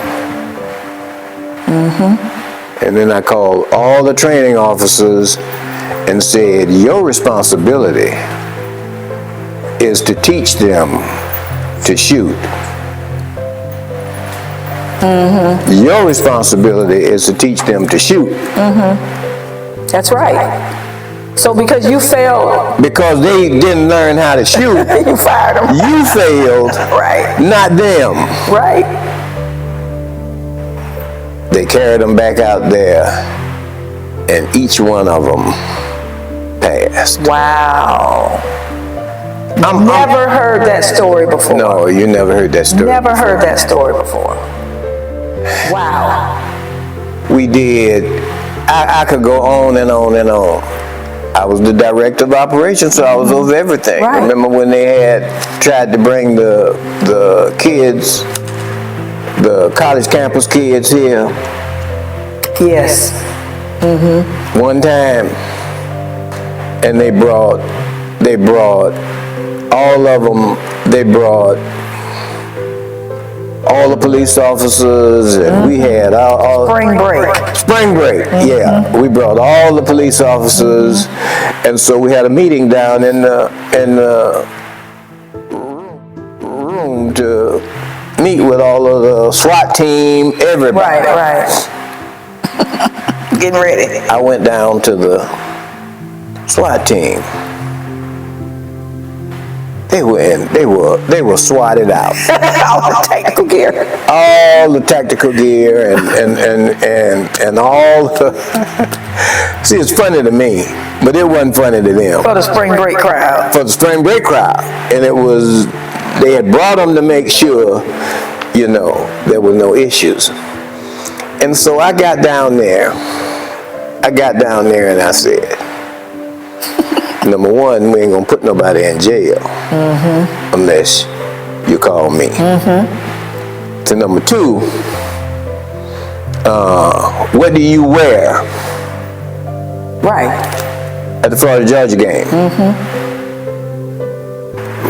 And then I called all the training officers and said, your responsibility is to teach them to shoot. Your responsibility is to teach them to shoot. That's right. So because you failed, because they didn't learn how to shoot, you fired them. You failed, Right. not them. Right. They carried them back out there, and each one of them passed. Wow. Never heard that story before. No, you never heard that story. Never heard that story before. Wow. We did. I could go on and on and on. I was the director of operations, so I was over everything. Right. Remember when they had tried to bring the kids, the college campus kids here? Yes. One time, and they brought all of them. They brought all the police officers, and we had all Spring break. Spring break, yeah. We brought all the police officers, and so we had a meeting down in the room to meet with all of the SWAT team, everybody. Right. Getting ready. I went down to the SWAT team. They were swatted out. All the technical gear. All the tactical gear and all the. See, it's funny to me, but it wasn't funny to them. For the spring break crowd. For the spring break crowd, and they had brought them to make sure, there were no issues. And so I got down there and I said, number one, we ain't gonna put nobody in jail unless you call me. So number two, what do you wear Right. at the Florida Georgia game?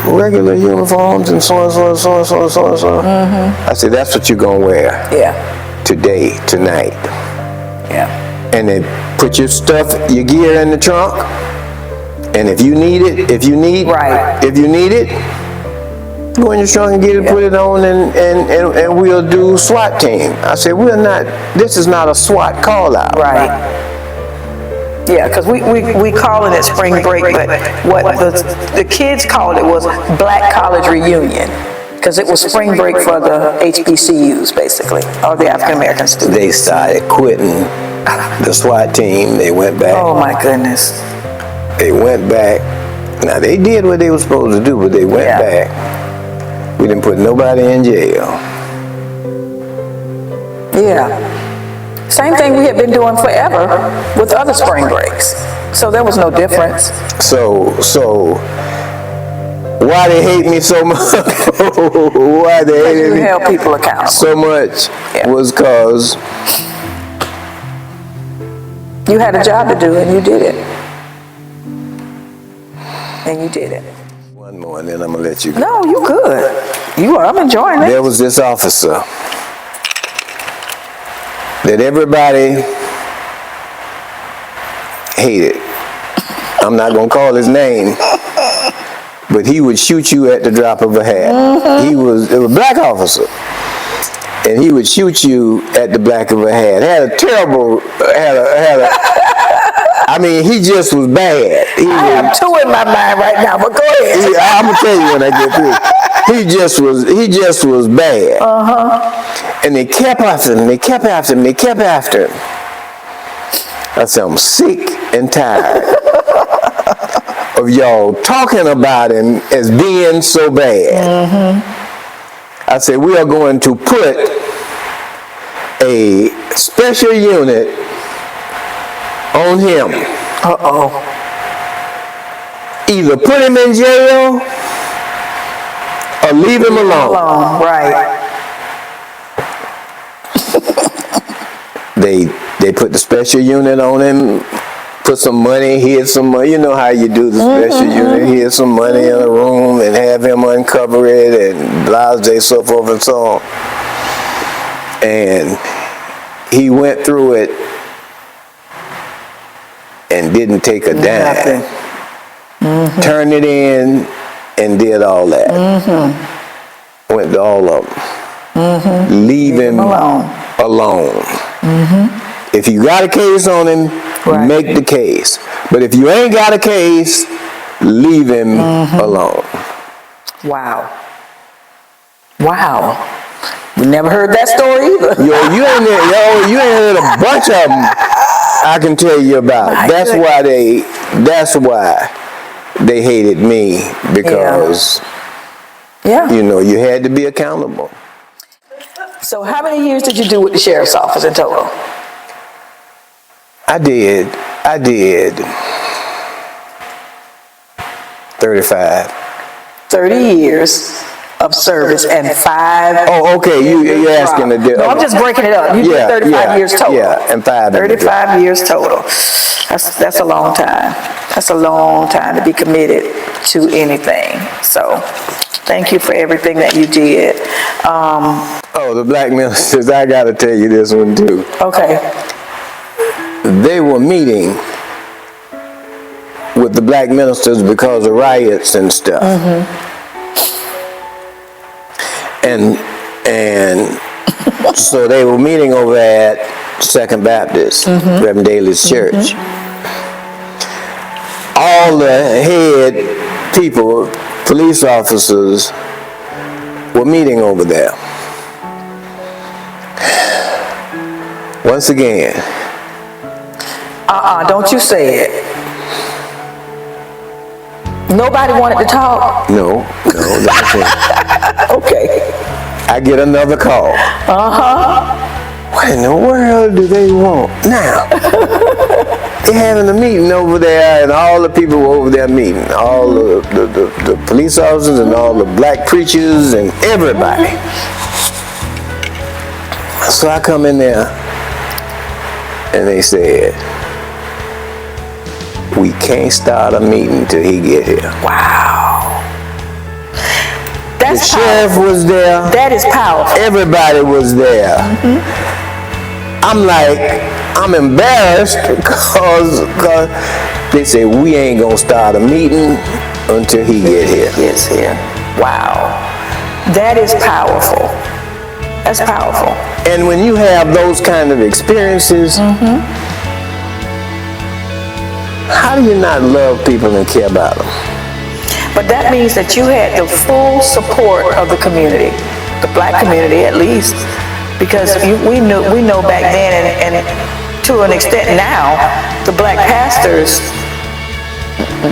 Regular uniforms and so and so and so and so and so and so. I said, that's what you're gonna wear Yeah. today, tonight. Yeah. And then put your stuff, your gear in the trunk. And if you need it, if you need it, go in your trunk and get it, put it on, and we'll do SWAT team. I said, this is not a SWAT call out. Right. Yeah, because we call it spring break, but what the kids called it was Black College Reunion, because it was spring break for the HBCUs, basically, or the African American students. They started quitting the SWAT team. They went back. Oh my goodness. They went back. Now, they did what they were supposed to do, but they went back. We didn't put nobody in jail. Yeah. Same thing we had been doing forever with other spring breaks. So there was no difference. So why they hate me so much? Why they hated me held people accountable so much was because you had a job to do and you did it. And you did it. One more and then I'm gonna let you go. No, you good. I'm enjoying it. There was this officer that everybody hated. I'm not gonna call his name, but he would shoot you at the drop of a hat. It was a black officer, and he would shoot you at the black of a hat. I mean, he just was bad. I have two in my mind right now, but go ahead. I'm gonna tell you when I get through. He just was bad. And they kept after him. I said, I'm sick and tired of y'all talking about him as being so bad. I said, we are going to put a special unit on him. Either put him in jail or leave him alone. Right. They put the special unit on him, put some money, hid some money. You know how you do the special unit, hid some money in a room and have him uncover it and blase, so forth and so on. And he went through it and didn't take a dime. Turned it in and did all that. Went to all of them. Leave him alone. If you got a case on him, make the case. But if you ain't got a case, leave him alone. Wow. We never heard that story either. You ain't heard a bunch of them I can tell you about. That's why they hated me, because you had to be accountable. So how many years did you do with the sheriff's office in total? I did 35. 30 years of service and 5. Oh, okay. You're asking the No, I'm just breaking it up. You did 35 years total. Yeah, and 5. 35 years total. That's a long time. That's a long time to be committed to anything. So, thank you for everything that you did. The black ministers, I got to tell you this one too. Okay. They were meeting with the black ministers because of riots and stuff. And so they were meeting over at Second Baptist, Reverend Daly's church. All the head people, police officers, were meeting over there. Once again. Don't you say it. Nobody wanted to talk? No. Okay. I get another call. What in the world do they want now? They're having a meeting over there, and all the people were over there meeting. All the police officers and all the black preachers and everybody. So I come in there And they said, we can't start a meeting till he get here. Wow. The That's sheriff powerful. was there. That is powerful. Everybody was there. I'm like, I'm embarrassed because they say we ain't gonna start a meeting until he get here. Yes, here. Wow. That is powerful. That's powerful. And when you have those kind of experiences, how do you not love people and care about them? But that means that you had the full support of the community, the black community at least, because we know back then, and to an extent now, the black pastors,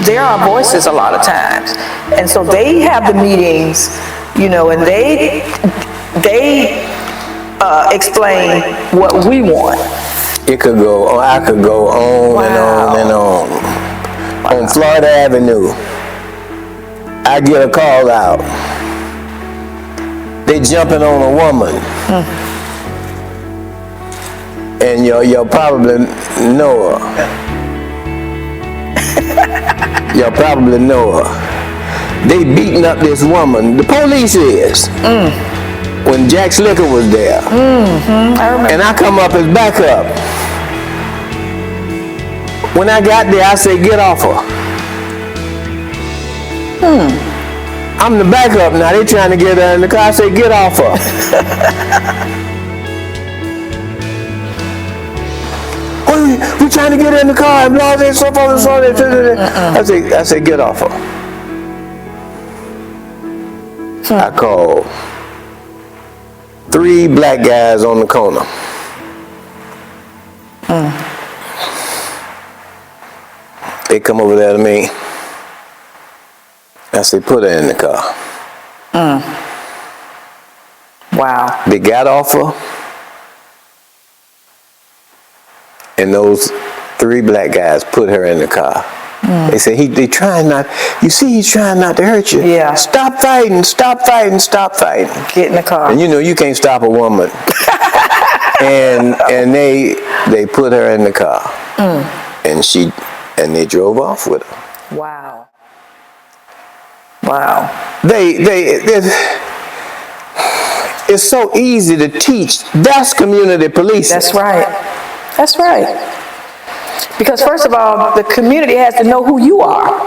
they're our voices a lot of times, and so they have the meetings, you know, and they explain what we want. It could go, I could go on and on and on. On Florida Avenue, I get a call out. They jumping on a woman. And you'll probably know her. You'll probably know her. They beating up this woman. The police is. When Jack Slicker was there. I remember. And I come up as backup. When I got there, I say, get off her. I'm the backup now. They trying to get her in the car. I say, get off her. We trying to get her in the car and blah, blah, so forth and so on. I say, get off her. I called 3 black guys on the corner. They come over there to me. I say, put her in the car. Wow. They got off her. And those 3 black guys put her in the car. They said, they trying not, you see he's trying not to hurt you. Yeah. Stop fighting, stop fighting, stop fighting. Get in the car. And you know you can't stop a woman. and they put her in the car. And they drove off with her. Wow. Wow. It's so easy to teach. That's community policing. That's right. That's right. Because first of all, the community has to know who you are.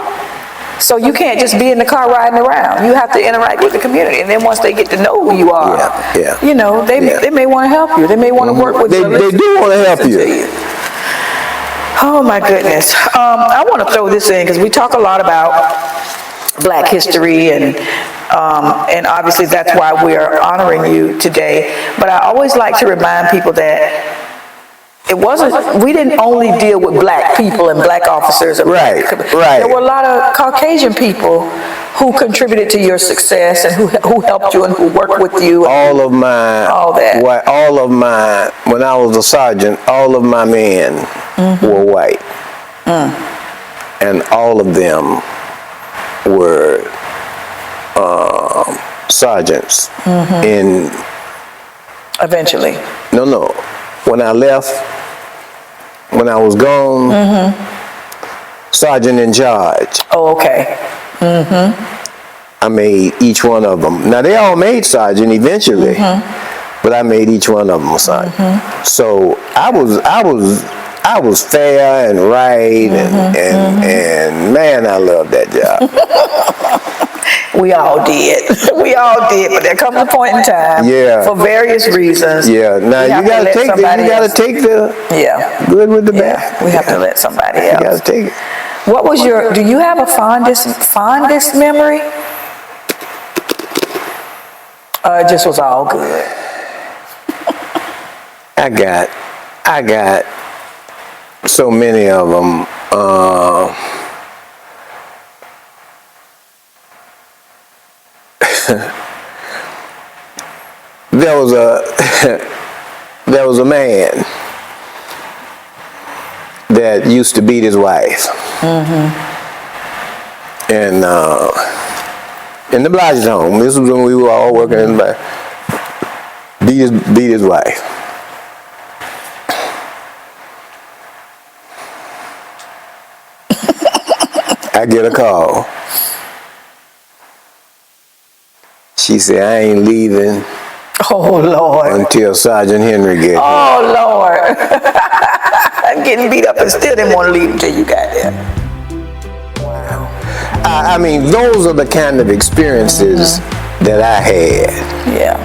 So you can't just be in the car riding around. You have to interact with the community. And then once they get to know who you are, you know, they may want to help you. They may want to work with you. They do want to help you. Oh my goodness. I want to throw this in because we talk a lot about Black history and obviously that's why we are honoring you today. But I always like to remind people that we didn't only deal with black people and black officers. Right. There were a lot of Caucasian people who contributed to your success and who helped you and who worked with you. All of my, when I was a sergeant, all of my men were white. And all of them were sergeants in... Eventually. No. When I left, when I was gone, sergeant in charge. Oh, okay. I made each one of them. Now they all made sergeant eventually, but I made each one of them a sergeant. So I was fair and right, and man, I loved that job. We all did. We all did, but there comes a point in time for various reasons. Yeah, now you gotta take the good with the bad. We have to let somebody else. You gotta take it. What was do you have a fondest memory? It just was all good. I got so many of them. There was a man that used to beat his wife. And in the Blige home, this was when we were all working in the beat his wife. I get a call. She said, I ain't leaving Oh, Lord. until Sergeant Henry gets here. Oh, Lord. I'm getting beat up and still didn't want to leave until you got there. Wow. I mean, those are the kind of experiences that I had. Yeah.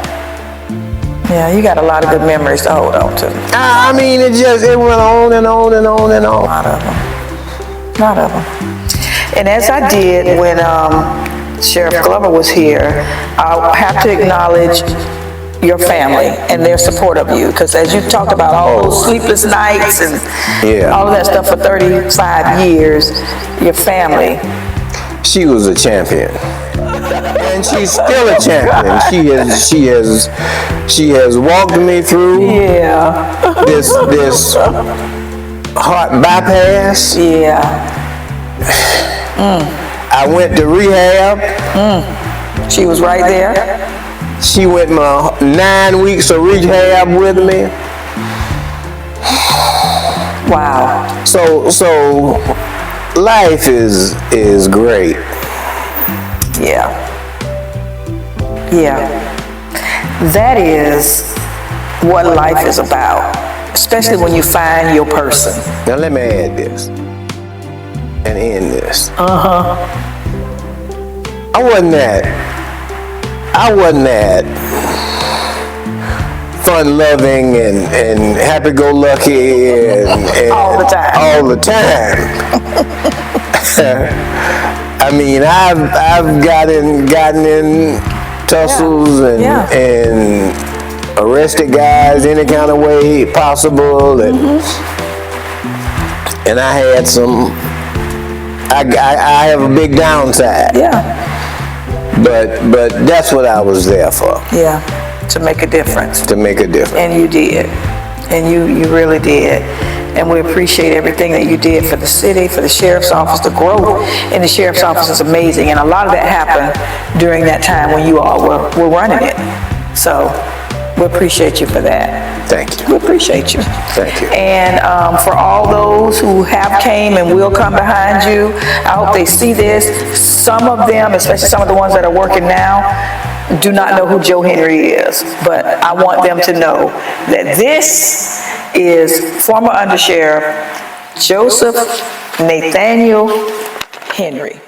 Yeah, you got a lot of good memories to hold on to. I mean, it went on and on and on and on. A lot of them. A lot of them. And as I did when Sheriff Glover was here, I have to acknowledge your family and their support of you, because as you talked about all those sleepless nights and all of that stuff for 35 years, your family. She was a champion, and she's still a champion. She has walked me through this heart bypass. I went to rehab. She was right there. She went my 9 weeks of rehab with me. Wow. So life is great. Yeah. That is what life is about, especially when you find your person. Now let me add this and end this. I wasn't that fun-loving and happy-go-lucky and All the time. All the time. I mean, I've gotten in tussles and arrested guys any kind of way possible, and I had some. I have a big downside. But that's what I was there for. To make a difference. To make a difference. And you did. And you really did. And we appreciate everything that you did for the city, for the sheriff's office. The growth in the sheriff's office is amazing. And a lot of that happened during that time when you all were running it. So we appreciate you for that. Thank you. We appreciate you. Thank you. And for all those who have came and will come behind you, I hope they see this. Some of them, especially some of the ones that are working now, do not know who Joe Henry is. But I want them to know that this is former Undersheriff Joseph Nathaniel Henry.